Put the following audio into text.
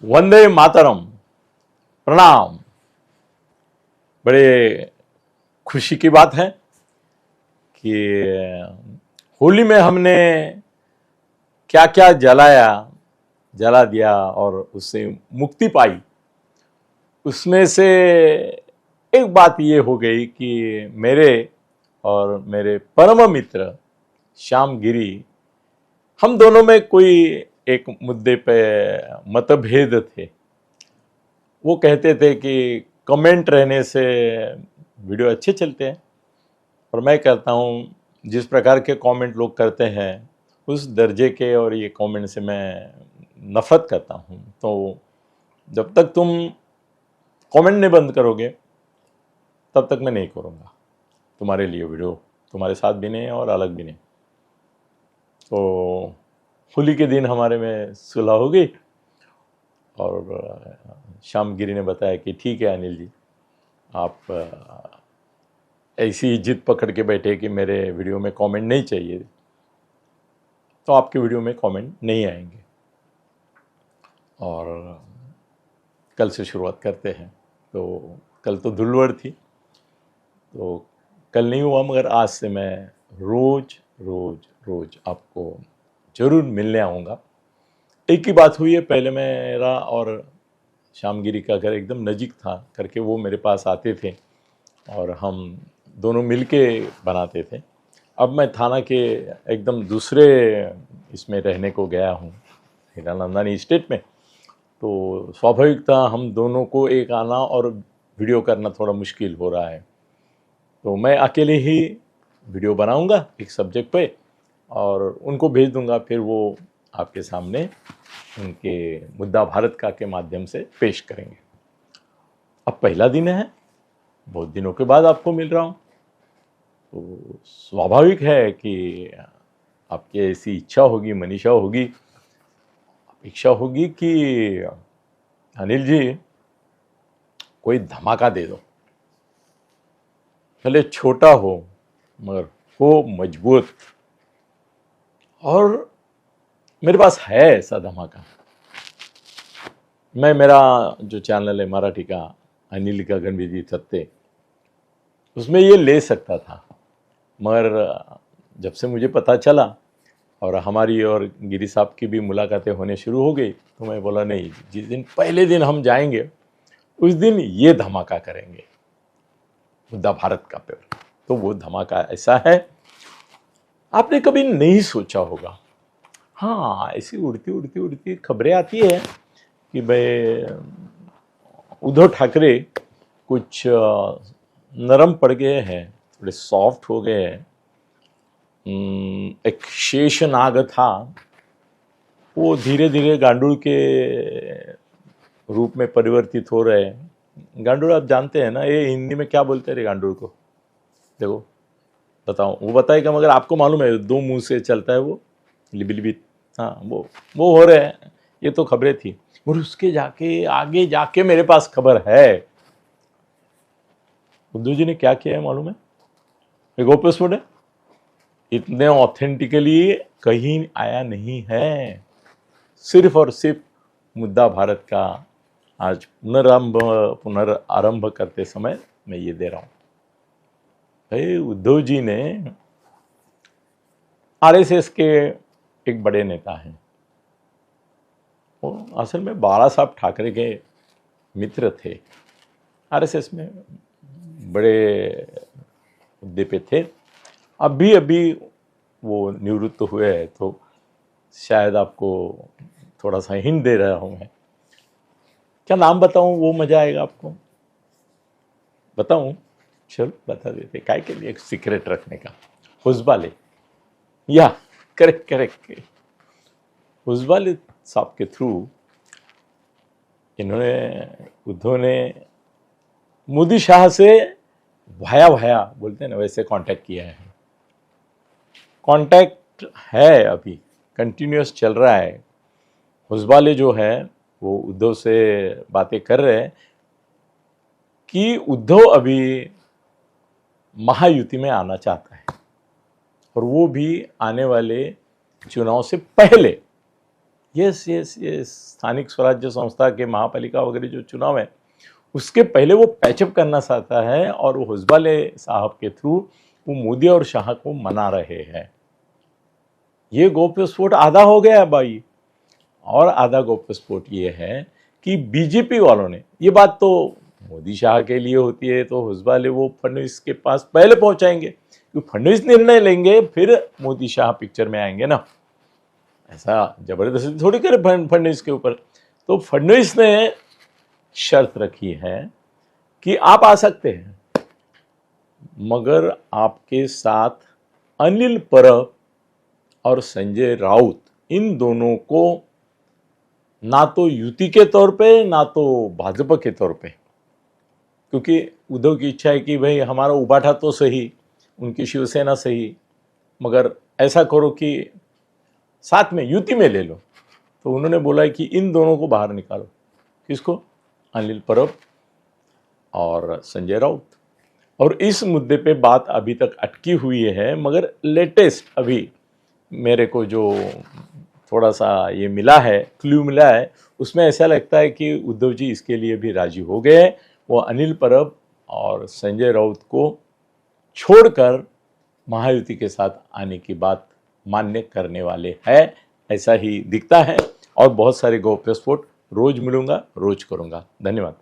वंदे मातरम। प्रणाम। बड़े खुशी की बात है कि होली में हमने क्या क्या जला दिया और उससे मुक्ति पाई। उसमें से एक बात ये हो गई कि मेरे और मेरे परम मित्र श्याम गिरी, हम दोनों में कोई एक मुद्दे पे मतभेद थे। वो कहते थे कि कमेंट रहने से वीडियो अच्छे चलते हैं, और मैं कहता हूँ जिस प्रकार के कमेंट लोग करते हैं उस दर्जे के और ये कमेंट से मैं नफरत करता हूँ। तो जब तक तुम कमेंट नहीं बंद करोगे तब तक मैं नहीं करूँगा तुम्हारे लिए वीडियो, तुम्हारे साथ भी नहीं और अलग भी नहीं। तो होली के दिन हमारे में सुलह हो गई और श्याम गिरी ने बताया कि ठीक है अनिल जी, आप ऐसी जिद पकड़ के बैठे कि मेरे वीडियो में कमेंट नहीं चाहिए, तो आपके वीडियो में कमेंट नहीं आएंगे। और कल से शुरुआत करते हैं। तो कल तो धुलवड़ थी, तो कल नहीं हुआ, मगर आज से मैं रोज रोज रोज आपको जरूर मिलने आऊँगा। एक ही बात हुई है, पहले मेरा और श्यामगिरी का घर एकदम नज़दीक था करके वो मेरे पास आते थे और हम दोनों मिलके बनाते थे। अब मैं थाना के एकदम दूसरे इसमें रहने को गया हूँ, हीरानंदानी स्टेट में। तो स्वाभाविकता हम दोनों को एक आना और वीडियो करना थोड़ा मुश्किल हो रहा है। तो मैं अकेले ही वीडियो बनाऊंगा एक सब्जेक्ट पे और उनको भेज दूंगा, फिर वो आपके सामने उनके मुद्दा भारत का के माध्यम से पेश करेंगे। अब पहला दिन है, बहुत दिनों के बाद आपको मिल रहा हूँ, तो स्वाभाविक है कि आपकी ऐसी इच्छा होगी, मनीषा होगी, अपेक्षा होगी कि अनिल जी कोई धमाका दे दो, भले छोटा हो मगर हो मजबूत। और मेरे पास है ऐसा धमाका। मेरा जो चैनल है मराठी का अनिल का गणविधि सत्ते, उसमें ये ले सकता था, मगर जब से मुझे पता चला और हमारी और गिरी साहब की भी मुलाकातें होने शुरू हो गई, तो मैं बोला नहीं, जिस दिन पहले दिन हम जाएंगे उस दिन ये धमाका करेंगे मुद्दा भारत का पे। तो वो धमाका ऐसा है आपने कभी नहीं सोचा होगा। हाँ, ऐसी उड़ती उड़ती उड़ती खबरें आती है कि भाई उद्धव ठाकरे कुछ नरम पड़ गए हैं, थोड़े सॉफ्ट हो गए हैं। एक शेष नाग था, वो धीरे धीरे गांडूल के रूप में परिवर्तित हो रहे हैं। गांडूल आप जानते हैं ना, ये हिंदी में क्या बोलते हैं रे गांडूल को? देखो बताओ, वो बताएगा, मगर आपको मालूम है दो मुंह से चलता है वो, लिबी। हाँ, वो हो रहे हैं। ये तो खबरें थी, और उसके जाके आगे जाके मेरे पास खबर है उद्धव जी ने क्या किया है मालूम है? एक गोप्य है, इतने ऑथेंटिकली कहीं आया नहीं है। सिर्फ और सिर्फ मुद्दा भारत का आज पुनरारंभ करते समय मैं ये दे रहा हूं। भाई उद्धव जी ने आरएसएस के एक बड़े नेता हैं, वो असल में बाला साहब ठाकरे के मित्र थे, आरएसएस में बड़े मुद्दे पे थे। अभी अभी वो निवृत्त हुए हैं, तो शायद आपको थोड़ा सा हिंट दे रहा हूं मैं। क्या नाम बताऊं, वो मजा आएगा आपको? बताऊं? चलो बता देते, काय के लिए एक सीक्रेट रखने का। हुजबाले, या करेक्ट। हुजबाले साहब के थ्रू इन्होंने, उद्धव ने मोदी शाह से भाया बोलते हैं ना, वैसे कांटेक्ट किया है। कांटेक्ट है, अभी कंटिन्यूस चल रहा है। हुजबाले जो है वो उद्धव से बातें कर रहे हैं कि उद्धव अभी महायुति में आना चाहता है, और वो भी आने वाले चुनाव से पहले। यस यस यस, स्थानिक स्वराज्य संस्था के महापालिका वगैरह जो चुनाव है उसके पहले वो पैचअप करना चाहता है और वो हुजबाले साहब के थ्रू वो मोदी और शाह को मना रहे हैं। ये गौप्यस्फोट आधा हो गया है भाई। और आधा गौप्यस्फोट ये है कि बीजेपी वालों ने, ये बात तो मोदी शाह के लिए होती है तो हुजबाले वो फडणवीस के पास पहले पहुंचाएंगे, क्योंकि फडणवीस निर्णय लेंगे फिर मोदी शाह पिक्चर में आएंगे ना, ऐसा जबरदस्ती थोड़ी करे फडणवीस के ऊपर। तो फडणवीस ने शर्त रखी है कि आप आ सकते हैं, मगर आपके साथ अनिल परब और संजय राउत, इन दोनों को ना तो युति के तौर पे ना तो भाजपा के तौर पे, क्योंकि उद्धव की इच्छा है कि भाई हमारा उबाठा तो सही, उनकी शिवसेना सही, मगर ऐसा करो कि साथ में युति में ले लो। तो उन्होंने बोला है कि इन दोनों को बाहर निकालो। किसको? अनिल परब और संजय राउत। और इस मुद्दे पे बात अभी तक अटकी हुई है, मगर लेटेस्ट अभी मेरे को जो थोड़ा सा ये मिला है, क्लू मिला है, उसमें ऐसा लगता है कि उद्धव जी इसके लिए भी राजी हो गए। वो अनिल परब और संजय राउत को छोड़कर महायुति के साथ आने की बात मान्य करने वाले हैं, ऐसा ही दिखता है। और बहुत सारे गौप्यस्फोट रोज मिलूंगा, रोज करूंगा। धन्यवाद।